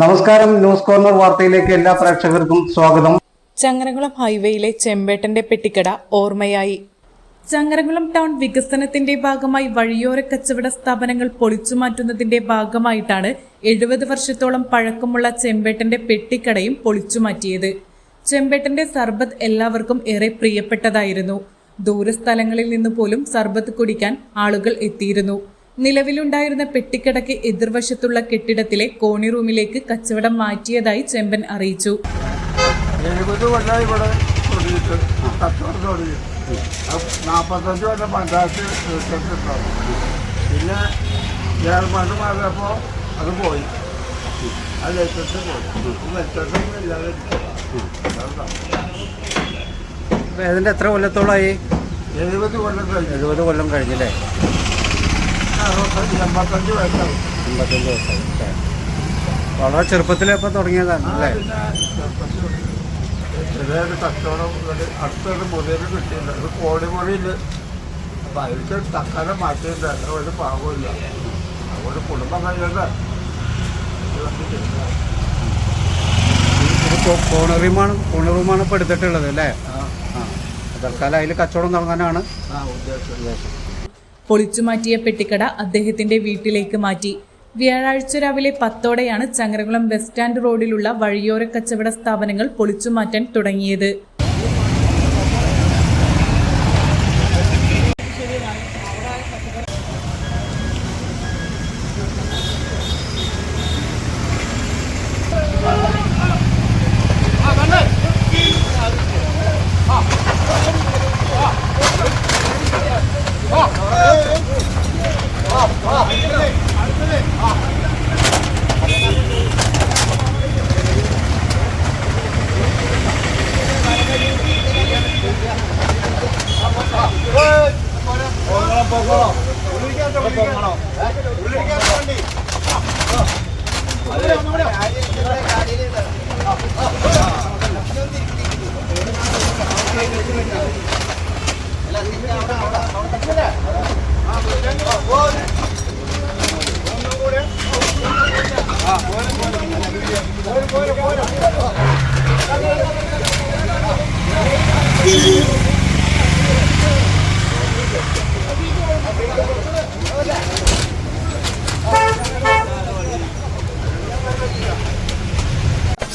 നമസ്കാരം, news corner വാർത്തയിലേക്ക് എല്ലാ പ്രേക്ഷകർക്കും സ്വാഗതം. ചങ്ങരംകുളം ഹൈവേയിലെ ചെമ്പേട്ടന്റെ പെട്ടിക്കട ഓർമ്മയായി. ചങ്ങരംകുളം ടൗൺ വികസനത്തിന്റെ ഭാഗമായി വഴിയോര കച്ചവട സ്ഥാപനങ്ങൾ പൊളിച്ചുമാറ്റുന്നതിന്റെ ഭാഗമായിട്ടാണ് 70 വർഷത്തോളം പഴക്കമുള്ള ചെമ്പേട്ടന്റെ പെട്ടിക്കടയും പൊളിച്ചുമാറ്റിയത്. ചെമ്പേട്ടന്റെ സർബത്ത് എല്ലാവർക്കും ഏറെ പ്രിയപ്പെട്ടതായിരുന്നു. ദൂരസ്ഥലങ്ങളിൽ നിന്ന് പോലും സർബത്ത് കുടിക്കാൻ ആളുകൾ എത്തിയിരുന്നു. നിലവിലുണ്ടായിരുന്ന പെട്ടിക്കടയ്ക്ക് എതിർവശത്തുള്ള കെട്ടിടത്തിലെ കോണി റൂമിലേക്ക് കച്ചവടം മാറ്റിയതായി ചെമ്പൻ അറിയിച്ചു. 70 കൊല്ലമായി ഇവിടെ തുടങ്ങിയിട്ട് കച്ചവടം തുടങ്ങി. 45 കൊല്ലം പഞ്ചായത്ത് തീർത്തിട്ടുണ്ടാവും. പിന്നെ ഗവൺമെൻറ് മാറിയപ്പോൾ അത് പോയി. അത് ലൈസൻസ് പോയി. ലൈസൻസൊന്നും ഇല്ലാതെ ഇതിന്റെ എത്ര കൊല്ലത്തോളമായി? 70 കൊല്ലം കഴിഞ്ഞു. 70 കൊല്ലം കഴിഞ്ഞല്ലേ? 85 വയസ്സായി. 85 വയസ്സായി. വളരെ ചെറുപ്പത്തിലപ്പോൾ തുടങ്ങിയതാണ് അല്ലേ? ചെറിയൊരു കച്ചവടം അടുത്തൊരു മുതൽ കിട്ടിയില്ല. ഒരു കോടിമുറിയിൽ അപ്പം അതിലേക്ക് തക്കാലം മാറ്റിയില്ല. അത്ര ഒരു പാവമില്ല. അതുകൊണ്ട് കുടുംബം കഴിയണ്ട. റൂമാണ് ഇപ്പോൾ എടുത്തിട്ടുള്ളത് അല്ലേ? തൽക്കാലം അതിൽ കച്ചവടം തുടങ്ങാനാണ് ഉദ്ദേശം. പൊളിച്ചുമാറ്റിയ പെട്ടിക്കട അദ്ദേഹത്തിന്റെ വീട്ടിലേക്ക് മാറ്റി. വ്യാഴാഴ്ച രാവിലെ 10ഓടെയാണ് ചങ്ങരംകുളം ബസ് സ്റ്റാൻഡ് റോഡിലുള്ള വഴിയോര കച്ചവട സ്ഥാപനങ്ങൾ പൊളിച്ചുമാറ്റാൻ തുടങ്ങിയത്.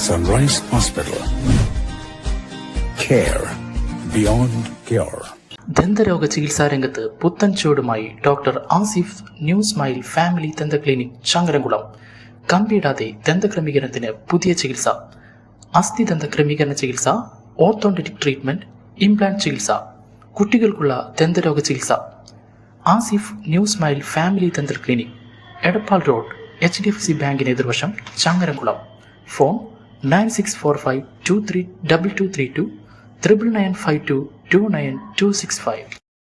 Sunrise Hospital. Care beyond cure. ദന്തരോഗ ചികിത്സാ രംഗത്ത് പുത്തൻ ചുവടുമായി doctor Asif new smile family ദന്ത ക്ലിനിക് ചങ്ങരംകുളം. കമ്പിയിടാതെ ദന്തക്രമീകരണത്തിന് പുതിയ ചികിത്സ, അസ്ഥി ദന്ത ക്രമീകരണ ചികിത്സ, ഓർത്തോണ്ടറ്റിക് ട്രീറ്റ്മെന്റ്, ഇംപ്ലാന്റ് ചികിത്സ, കുട്ടികൾക്കുള്ള ദന്തരോഗ ചികിത്സ. ആസിഫ് ന്യൂ സ്മൈൽ ഫാമിലി ദന്ത ക്ലിനിക്, എടപ്പാൾ റോഡ്, HDFC ബാങ്കിന് എതിർവശം, ചങ്ങരംകുളം. ഫോൺ 9645232232 9995229265.